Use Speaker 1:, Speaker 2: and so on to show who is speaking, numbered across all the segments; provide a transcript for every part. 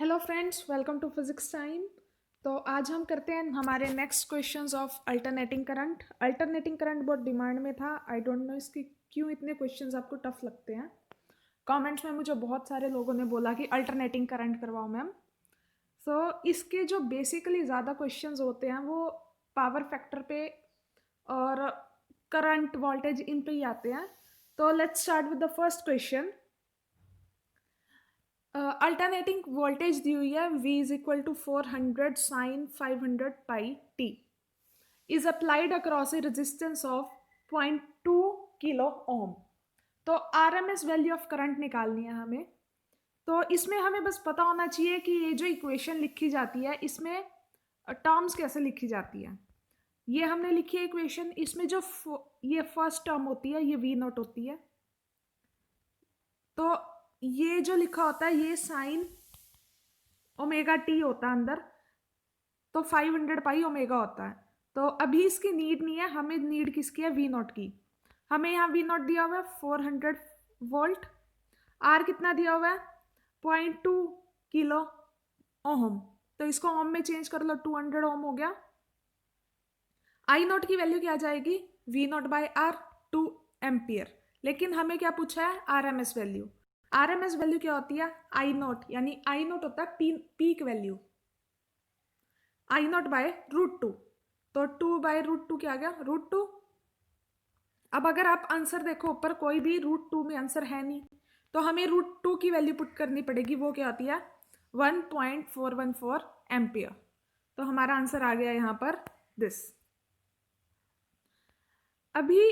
Speaker 1: Hello friends, welcome to physics time. तो आज हम करते हैं हमारे next questions of alternating current. Alternating current बहुत डिमांड में था। आई डोंट नो इसकी क्यों इतने क्वेश्चंस आपको टफ लगते हैं। कमेंट्स में मुझे बहुत सारे लोगों ने बोला कि अल्टरनेटिंग करंट करवाओ मैम। सो इसके जो बेसिकली ज़्यादा क्वेश्चंस होते हैं वो पावर फैक्टर पे और करंट वोल्टेज इन पे ही आते हैं। तो let's start with the first question. Alternating voltage दी हुई है V is equal to 400 sine 500 pi T is applied across a resistance of 0.2 kilo ohm. तो आरएमएस वैल्यू ऑफ करंट निकालनी है हमें। तो इसमें हमें बस पता होना चाहिए कि ये जो इक्वेशन लिखी जाती है इसमें टर्म्स कैसे लिखी जाती है। ये हमने लिखी है इक्वेशन, इसमें जो ये फर्स्ट टर्म होती है ये V नॉट होती है। तो ये जो लिखा होता है ये साइन ओमेगा टी होता है अंदर, तो 500 पाई ओमेगा होता है। तो अभी इसकी नीड नहीं है, हमें नीड किसकी है? वी नॉट की। हमें यहाँ वी नॉट दिया हुआ है 400 वोल्ट। आर कितना दिया हुआ है? 0.2 किलो ओम। तो इसको ओम में चेंज कर लो, 200 ओम हो गया। आई नॉट की वैल्यू क्या आ जाएगी? V naught by R, 2 ampere. लेकिन हमें क्या पूछा है? RMS value. आरएमएस वैल्यू क्या होती है? आई नॉट, यानी आई नॉट होता है peak value, I naught by √2। तो 2 बाय √2 क्या आ गया? √2। अब अगर आप आंसर देखो ऊपर, कोई भी √2 में आंसर है नहीं, तो हमें √2 की वैल्यू पुट करनी पड़ेगी। वो क्या होती है? 1.414 एम्पियर। तो हमारा आंसर आ गया यहाँ पर दिस। अभी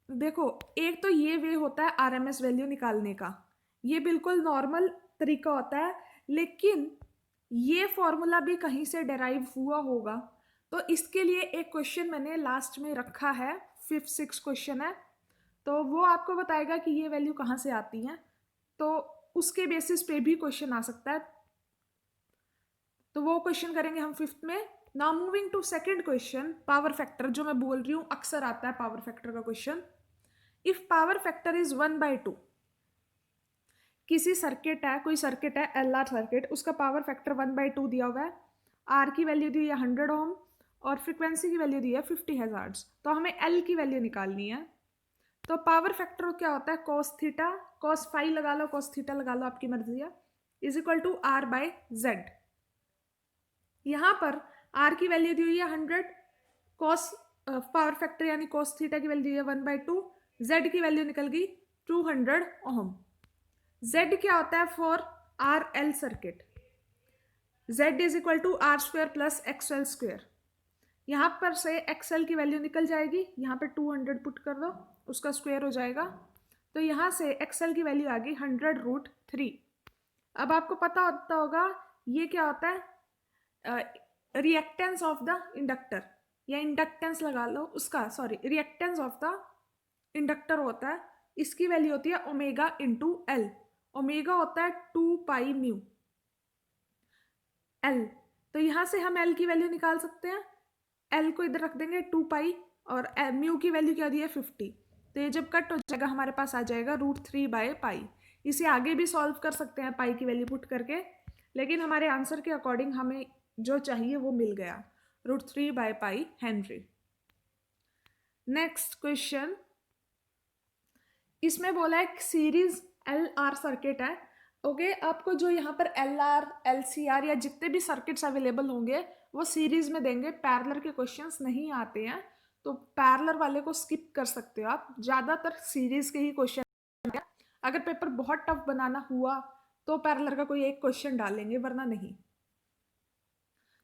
Speaker 1: देखो, एक तो ये वे होता है आरएमएस वैल्यू निकालने का, ये बिल्कुल नॉर्मल तरीका होता है। लेकिन ये फॉर्मूला भी कहीं से डेराइव हुआ होगा, तो इसके लिए एक क्वेश्चन मैंने लास्ट में रखा है, 5th 6th क्वेश्चन है। तो वो आपको बताएगा कि ये वैल्यू कहाँ से आती है, तो उसके बेसिस पे भी क्वेश्चन आ सकता है। तो वो क्वेश्चन करेंगे हम 5th में। Now moving to second question, power factor, जो मैं बोल रही हूँ अक्सर आता है पावर फैक्टर का question. If power factor is 1/2, किसी सर्किट है, कोई सर्किट है LR सर्किट, उसका पावर फैक्टर 1/2 दिया हुआ है। आर की वैल्यू दी है 100 ओम और फ्रिक्वेंसी की वैल्यू दी है 50 हर्ट्ज। तो हमें एल की वैल्यू निकालनी है। तो पावर फैक्टर क्या होता है? कॉस थीटा, कॉस फाई लगा लो, कॉस थीटा लगा लो, आपकी मर्जी है, इज इक्वल टू R/Z। यहाँ पर आर की वैल्यू दी हुई है 100, कॉस पावर फैक्टर यानी कॉस थीटा की वैल्यू दी है 1/2, जेड की वैल्यू निकल गई 200 ओम। Z क्या होता है for RL circuit? Z is equal to R² plus XL square. यहाँ पर से XL की वैल्यू निकल जाएगी, यहाँ पे 200 पुट कर दो, उसका स्क्वायर हो जाएगा। तो यहाँ से XL की वैल्यू आ गई 100√3। अब आपको पता होता होगा ये क्या होता है? रिएक्टेंस ऑफ द इंडक्टर, या इंडक्टेंस लगा लो उसका, sorry, reactance of the inductor होता है। इसकी वैल्यू होती है ओमेगा इंटू एल। ओमेगा होता है 2 पाई म्यू एल। तो यहाँ से हम एल की वैल्यू निकाल सकते हैं। एल को इधर रख देंगे 2 पाई, और म्यू की वैल्यू क्या दी है 50। तो ये जब कट हो जाएगा हमारे पास आ जाएगा √3/पाई। इसे आगे भी सॉल्व कर सकते हैं पाई की वैल्यू पुट करके, लेकिन हमारे आंसर के अकॉर्डिंग हमें जो चाहिए वो मिल गया, √3/पाई हेनरी। नेक्स्ट क्वेश्चन, इसमें बोला है सीरीज LR सर्किट है। ओके, आपको जो यहाँ पर LR, LCR या जितने भी सर्किट्स अवेलेबल होंगे वो सीरीज में देंगे। पैरेलल के क्वेश्चंस नहीं आते हैं, तो पैरेलल वाले को स्किप कर सकते हो आप। ज़्यादातर सीरीज के ही क्वेश्चन, अगर पेपर बहुत टफ बनाना हुआ तो पैरेलल का कोई एक क्वेश्चन डालेंगे, वरना नहीं।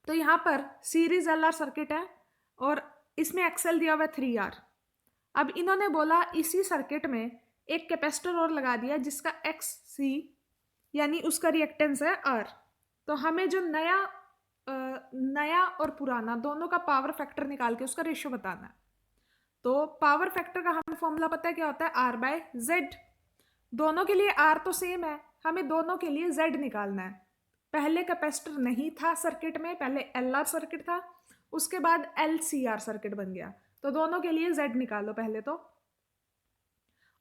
Speaker 1: तो यहाँ पर सीरीज LR सर्किट है और इसमें XL दिया हुआ है 3R। अब इन्होंने बोला इसी सर्किट में एक कैपेसिटर और लगा दिया जिसका XC यानी उसका रिएक्टेंस है R। तो हमें जो नया और पुराना दोनों का पावर फैक्टर निकाल के उसका रेशियो बताना है। तो पावर फैक्टर का हमें फॉर्मूला पता है क्या होता है? R/Z। दोनों के लिए R तो सेम है, हमें दोनों के लिए Z निकालना है। पहले कैपेसिटर नहीं था सर्किट में, पहले LR सर्किट था, उसके बाद LCR सर्किट बन गया। तो दोनों के लिए Z निकालो पहले। तो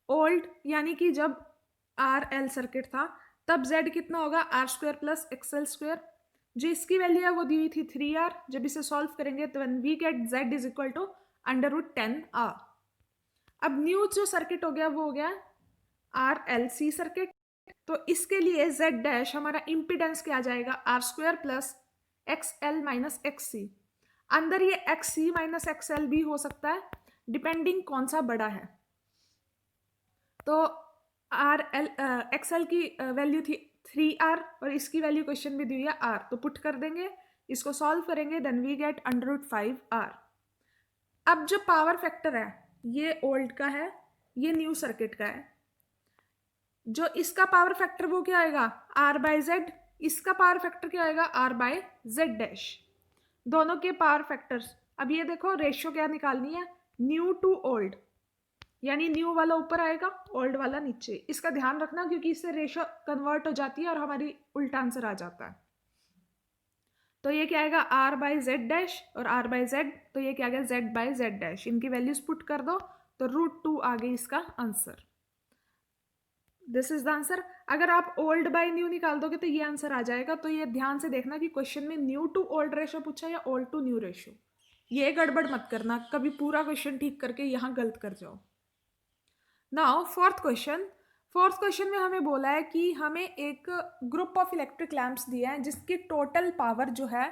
Speaker 1: ओल्ड यानी कि जब RL सर्किट था तब z कितना होगा R square plus XL square. जो इसकी वैल्यू है वो दी हुई थी 3r। जब इसे सॉल्व करेंगे तो we get z is equal to √10r। अब न्यू जो सर्किट हो गया वो हो गया RLC सर्किट। तो इसके लिए z डैश हमारा इम्पिडेंस क्या आ जाएगा R square plus XL minus XC। अंदर ये XC माइनस XL भी हो सकता है डिपेंडिंग कौन सा बड़ा है। तो XL की वैल्यू थी 3r और इसकी वैल्यू क्वेश्चन में दी हुई है r, तो पुट कर देंगे, इसको सॉल्व करेंगे, देन वी गेट √5r। अब जो पावर फैक्टर है ये ओल्ड का है, ये न्यू सर्किट का है। जो इसका पावर फैक्टर वो क्या आएगा r/z, इसका पावर फैक्टर क्या आएगा r/z डैश। दोनों के पावर फैक्टर्स। अब ये देखो रेशियो क्या निकालनी है, न्यू टू ओल्ड, यानी न्यू वाला ऊपर आएगा ओल्ड वाला नीचे। इसका ध्यान रखना क्योंकि इससे रेशियो कन्वर्ट हो जाती है और हमारी उल्टा आंसर आ जाता है। तो ये क्या आएगा r/z डैश और r/z, तो ये क्या आ गया z/z डैश। इनकी वैल्यूज पुट कर दो तो √2 आ गई इसका answer. This is the answer. अगर आप ओल्ड बाय न्यू निकाल दोगे तो ये आंसर आ जाएगा। तो ये ध्यान से देखना कि क्वेश्चन में न्यू टू ओल्ड रेशियो पूछा या ओल्ड टू न्यू रेशियो, ये गड़बड़ मत करना, कभी पूरा क्वेश्चन ठीक करके यहाँ गलत कर जाओ। नाउ फोर्थ क्वेश्चन में हमें बोला है कि हमें एक ग्रुप ऑफ इलेक्ट्रिक लैंप्स दिया है जिसकी टोटल पावर जो है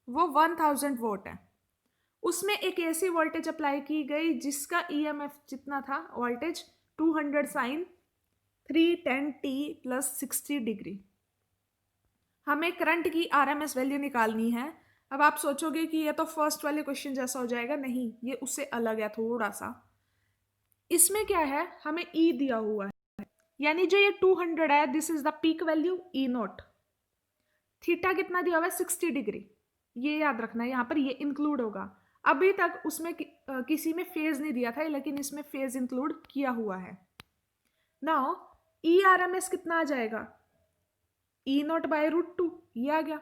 Speaker 1: वो 1000 वोट है। उसमें एक एसी वोल्टेज अप्लाई की गई जिसका ईएमएफ जितना था voltage 200 sine 310t plus 60 degree. हमें करंट की आरएमएस वैल्यू निकालनी है। अब आप सोचोगे कि ये तो फर्स्ट वाले क्वेश्चन जैसा हो जाएगा, नहीं, ये उससे अलग है थोड़ा सा। इसमें क्या है, हमें ई दिया हुआ है, यानी जो ये 200 है this is the peak value E note. Theta कितना दिया हुआ है 60 डिग्री, ये याद रखना है, यहाँ पर ये इंक्लूड होगा। अभी तक उसमें किसी में फेज नहीं दिया था लेकिन इसमें फेज इंक्लूड किया हुआ है। Now E R M S कितना आ जाएगा ई नोट बाय √2, ये आ गया।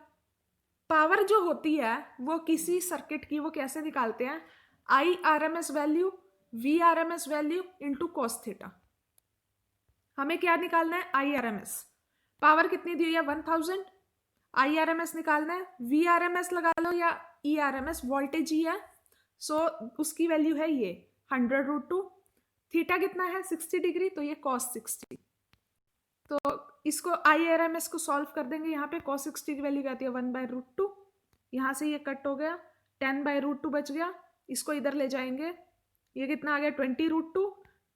Speaker 1: पावर जो होती है वो किसी सर्किट की वो कैसे निकालते हैं, I R M S value V R M S value into cos theta. हमें क्या निकालना है I R M S. Power कितनी दी हुई है 1000, आई आर एम एस निकालना है, वी आर एम एस लगा लो या E R M S, voltage ही है, सो उसकी वैल्यू है ये 100√2। थीटा कितना है 60 डिग्री, तो ये cos 60। तो इसको आई आर एम एस को सॉल्व कर देंगे। यहाँ पे cos 60 की वैल्यू क्या आती है 1/√2, यहाँ से ये कट हो गया 10/√2 बच गया, इसको इधर ले जाएंगे, ये कितना आ गया 20√2।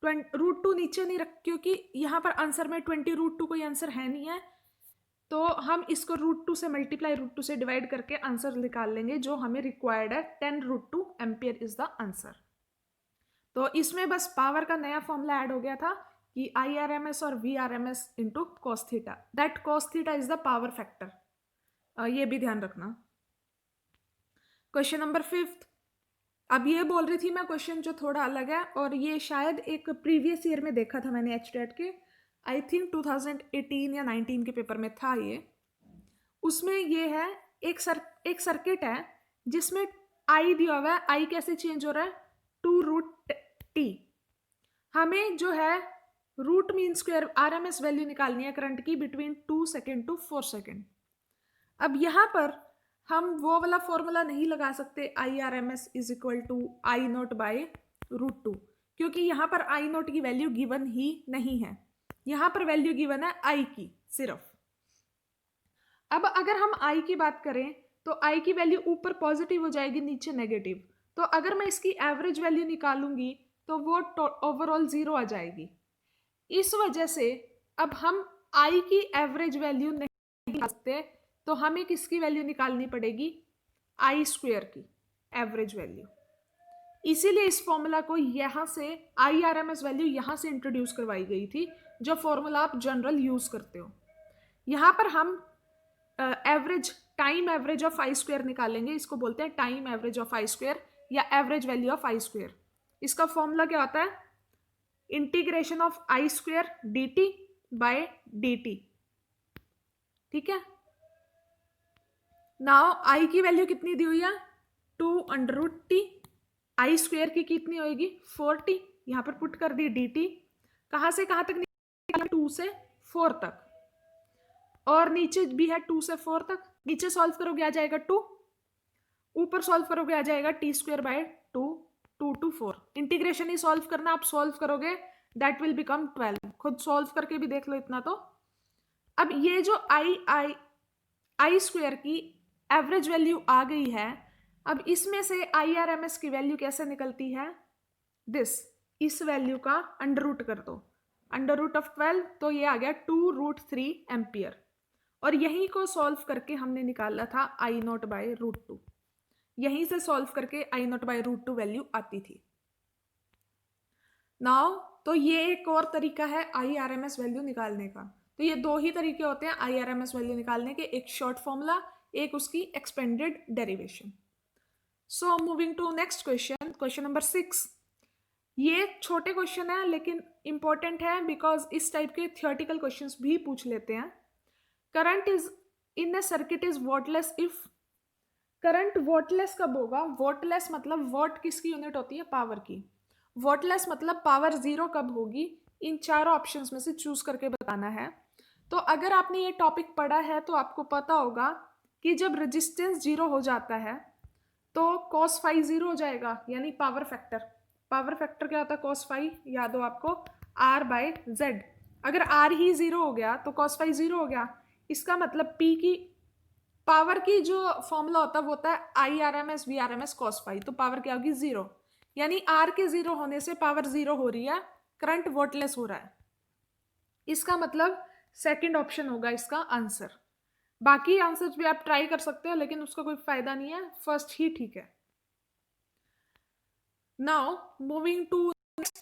Speaker 1: √2 नीचे नहीं रख, क्योंकि यहाँ पर आंसर में 20√2 कोई आंसर है नहीं है, तो हम इसको √2 से मल्टीप्लाई √2 से डिवाइड करके आंसर निकाल लेंगे जो हमें रिक्वायर्ड है। 10√2 एम्पियर इज द आंसर। तो इसमें बस पावर का नया फॉर्मूला ऐड हो गया था कि आई आर एम एस और V R M S into cos theta, that cos theta is the power factor. ये भी ध्यान रखना। Question number 5। अब ये बोल रही थी मैं क्वेश्चन जो थोड़ा अलग है, और ये शायद एक प्रीवियस ईयर में देखा था मैंने एचटेट के, आई थिंक 2018 या 19 के पेपर में था ये। उसमें ये है एक सर्किट है जिसमें आई दिया हुआ है, आई कैसे चेंज हो रहा है 2√t। हमें जो है root mean square RMS value निकालनी है करंट की बिटवीन 2 सेकेंड टू 4 सेकेंड। अब यहाँ पर हम वो वाला फॉर्मूला नहीं लगा सकते I R M S is equal to I naught by √2, क्योंकि यहाँ पर आई नोट की वैल्यू गिवन ही नहीं है, यहाँ पर वैल्यू गिवन है आई की सिर्फ। अब अगर हम आई की बात करें तो आई की वैल्यू ऊपर पॉजिटिव हो जाएगी नीचे नेगेटिव, तो अगर मैं इसकी एवरेज वैल्यू निकालूंगी तो वो ओवरऑल 0 आ जाएगी। इस वजह से अब हम आई की एवरेज वैल्यू नहीं निकाल सकते, तो हमें किसकी वैल्यू निकालनी पड़ेगी आई स्क्वायर की एवरेज वैल्यू। इसीलिए इस फॉर्मूला को यहाँ से I R M S value यहाँ से इंट्रोड्यूस करवाई गई थी, जो फॉर्मूला आप जनरल यूज करते हो। यहाँ पर हम average time average of I square निकालेंगे, इसको बोलते हैं time average of I square या average value of I square. इसका फॉर्मूला क्या होता है integration of I square D T by D T. ठीक है, नाउ आई की वैल्यू कितनी दी हुई है 2√t, आई स्क्वायर की कितनी होगी 4t, यहाँ पर पुट कर दी dt। कहाँ से कहाँ तक निकाला 2 से 4 तक। और नीचे भी है 2 से 4 तक। नीचे सॉल्व करोगे आ जाएगा 2, ऊपर सॉल्व करोगे आ जाएगा t²/2, 2 to 4। Integration he solve करना, आप सॉल्व करोगे दैट विल बिकम 12। खुद सॉल्व करके भी देख लो इतना तो। अब ये जो आई स्क्वायर की एवरेज वैल्यू आ गई है, अब इसमें से IRMS की वैल्यू कैसे निकलती है, इस वैल्यू का अंडर रूट कर दो, अंडर रूट ऑफ 12, तो ये आ गया 2√3 एम्पियर। और यहीं को सॉल्व करके हमने निकाला था I0/√2, यहीं से सॉल्व करके I0/√2 वैल्यू आती थी। नाउ तो ये एक और तरीका है IRMS वैल्यू निकालने का। तो ये दो ही तरीके होते हैं IRMS वैल्यू निकालने के, एक शॉर्ट फॉर्मूला, एक उसकी expanded derivation. So moving to next question, question number 6। ये छोटे क्वेश्चन है लेकिन इंपॉर्टेंट है बिकॉज इस टाइप के थियोरेटिकल क्वेश्चंस भी पूछ लेते हैं। Current is in A circuit is wattless if, current wattless कब होगा, वॉटलेस मतलब वॉट किसकी यूनिट होती है, पावर की, वॉटलेस मतलब पावर जीरो कब होगी, इन चारों ऑप्शंस में से चूज करके बताना है। तो अगर आपने ये टॉपिक पढ़ा है तो आपको पता होगा कि जब रेजिस्टेंस जीरो हो जाता है तो cos फाई जीरो हो जाएगा, यानी पावर फैक्टर। पावर फैक्टर क्या होता है, cos फाई, याद हो आपको, R/Z। अगर R ही जीरो हो गया तो cos फाई जीरो हो गया। इसका मतलब P की पावर की जो फॉर्मूला होता है वो होता है IRMS VRMS cos फाई, तो पावर क्या होगी, जीरो, यानी R के जीरो होने से पावर जीरो हो रही है, करंट वोटलेस हो रहा है। इसका मतलब सेकंड ऑप्शन होगा इसका आंसर। बाकी आंसर्स भी आप ट्राई कर सकते हो लेकिन उसका कोई फायदा नहीं है, फर्स्ट ही ठीक है। Now moving to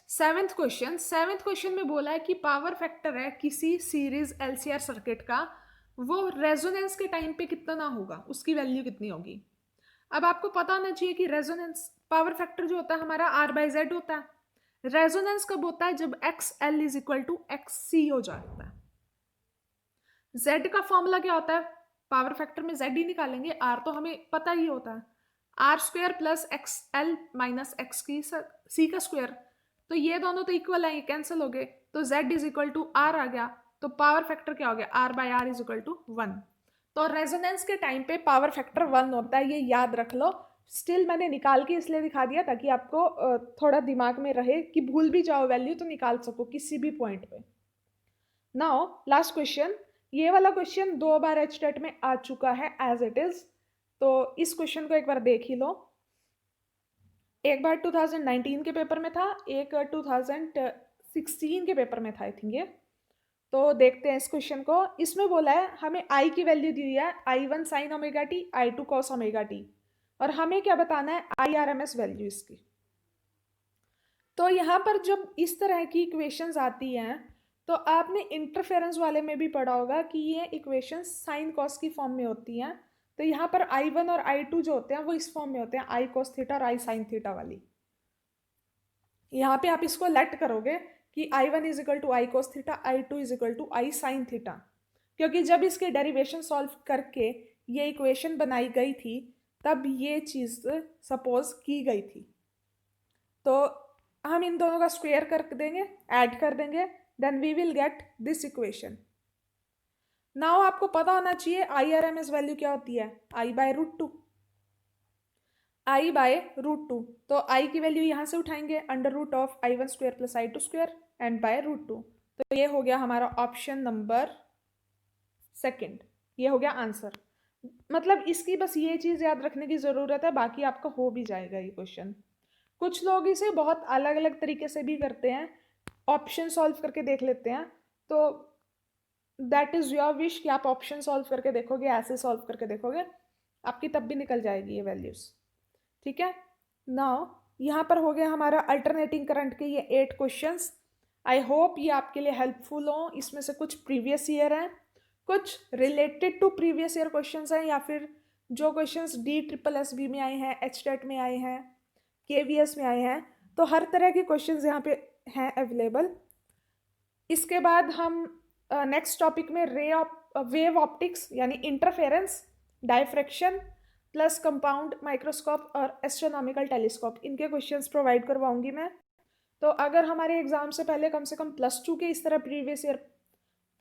Speaker 1: seventh question. Seventh question में बोला है कि पावर फैक्टर है किसी सीरीज LCR सर्किट का, वो रेजोनेंस के टाइम पे कितना होगा, उसकी वैल्यू कितनी होगी। अब आपको पता होना चाहिए कि रेजोनेंस पावर फैक्टर जो होता है हमारा R/Z होता है। रेजोनेंस कब होता है, जब XL = XC हो जाता है। Z का फॉर्मूला क्या होता है, पावर फैक्टर में Z ही निकालेंगे, R तो हमें पता ही होता है, R² + XL - XC का स्क्वायर। तो ये दोनों तो इक्वल है, ये कैंसिल हो गए, तो Z = R आ गया, तो पावर फैक्टर क्या हो गया, R/R = 1। तो रेजोनेंस के टाइम पे पावर फैक्टर 1 होता है, ये याद रख लो। स्टिल मैंने निकाल के इसलिए दिखा दिया ताकि आपको थोड़ा दिमाग में रहे कि भूल भी जाओ वैल्यू तो निकाल सको किसी भी पॉइंट पे। नाउ लास्ट क्वेश्चन, ये वाला क्वेश्चन 2 बार HTET में आ चुका है एज इट इज, तो इस क्वेश्चन को एक बार देख ही लो। एक बार 2019 के पेपर में था, एक 2016 के पेपर में था आई थिंक ये। तो देखते हैं इस क्वेश्चन को। इसमें बोला है हमें I की वैल्यू दी है I1 sin ωt, I2 cos ωt, और हमें क्या बताना है, IRMS वैल्यू इसकी। तो यहाँ पर जब इस तरह की इक्वेशंस आती हैं तो आपने इंटरफेरेंस वाले में भी पढ़ा होगा कि ये इक्वेशंस साइन कॉस की फॉर्म में होती हैं। तो यहाँ पर I1 और I2 जो होते हैं वो इस फॉर्म में होते हैं, I cos थीटा और I sin थीटा वाली। यहाँ पे आप इसको लेट करोगे कि I1 = I cos theta, I2 = I sin theta, क्योंकि जब इसके डेरिवेशन सॉल्व करके ये इक्वेशन बनाई गई थी तब ये चीज़ सपोज की गई थी। तो हम इन दोनों का स्क्वायर कर देंगे, ऐड कर देंगे, then we will get this equation. Now आपको पता होना चाहिए IRMS वैल्यू क्या होती है, I/√2, I/√2। तो I की वैल्यू यहाँ से उठाएंगे, √of I1² + I2² एंड /√2। तो ये हो गया हमारा ऑप्शन नंबर सेकंड, ये हो गया आंसर। मतलब इसकी बस ये चीज़ याद रखने की ज़रूरत है, बाकी आपका हो भी जाएगा ये क्वेश्चन। कुछ लोग इसे बहुत अलग अलग तरीके से भी करते हैं, ऑप्शन सॉल्व करके देख लेते हैं, तो दैट इज़ योर विश कि आप ऑप्शन सॉल्व करके देखोगे, ऐसे सॉल्व करके देखोगे, आपकी तब भी निकल जाएगी ये वैल्यूज़, ठीक है। नाउ यहाँ पर हो गया हमारा अल्टरनेटिंग करंट के ये 8 क्वेश्चंस। आई होप ये आपके लिए हेल्पफुल हो। इसमें से कुछ प्रीवियस ईयर हैं, कुछ related to previous year questions हैं, या फिर जो क्वेश्चंस DSSB में आए हैं, HTET में आए हैं, KVS में आए हैं, तो हर तरह के क्वेश्चंस यहाँ पे हैं अवेलेबल। इसके बाद हम नेक्स्ट टॉपिक में वेव ऑप्टिक्स यानी interference, diffraction plus compound microscope और एस्ट्रोनॉमिकल टेलीस्कोप, इनके क्वेश्चंस प्रोवाइड करवाऊंगी मैं। तो अगर हमारे एग्जाम से पहले कम से कम +2 के इस तरह previous year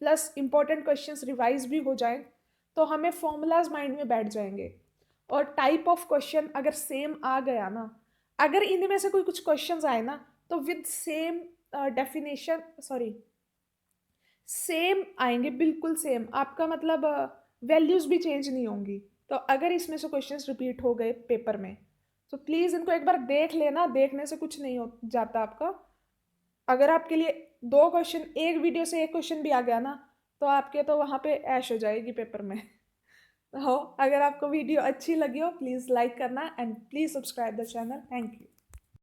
Speaker 1: plus important questions revise भी हो जाएं, तो हमें फॉर्मूलाज माइंड में बैठ जाएंगे। और टाइप ऑफ क्वेश्चन अगर सेम आ गया ना, अगर इनमें से कोई कुछ क्वेश्चंस आए ना, तो with same definition, sorry, same आएंगे, बिल्कुल सेम, आपका मतलब वैल्यूज भी चेंज नहीं होंगी। तो अगर इसमें से क्वेश्चंस रिपीट हो गए पेपर में, तो प्लीज़ इनको एक बार देख लेना, देखने से कुछ नहीं हो जाता आपका। अगर आपके लिए दो क्वेश्चन, एक वीडियो से एक क्वेश्चन भी आ गया ना, तो आपके तो वहाँ पे ऐश हो जाएगी पेपर में। हो, अगर आपको वीडियो अच्छी लगी हो, प्लीज़ लाइक करना and please subscribe the channel. Thank you.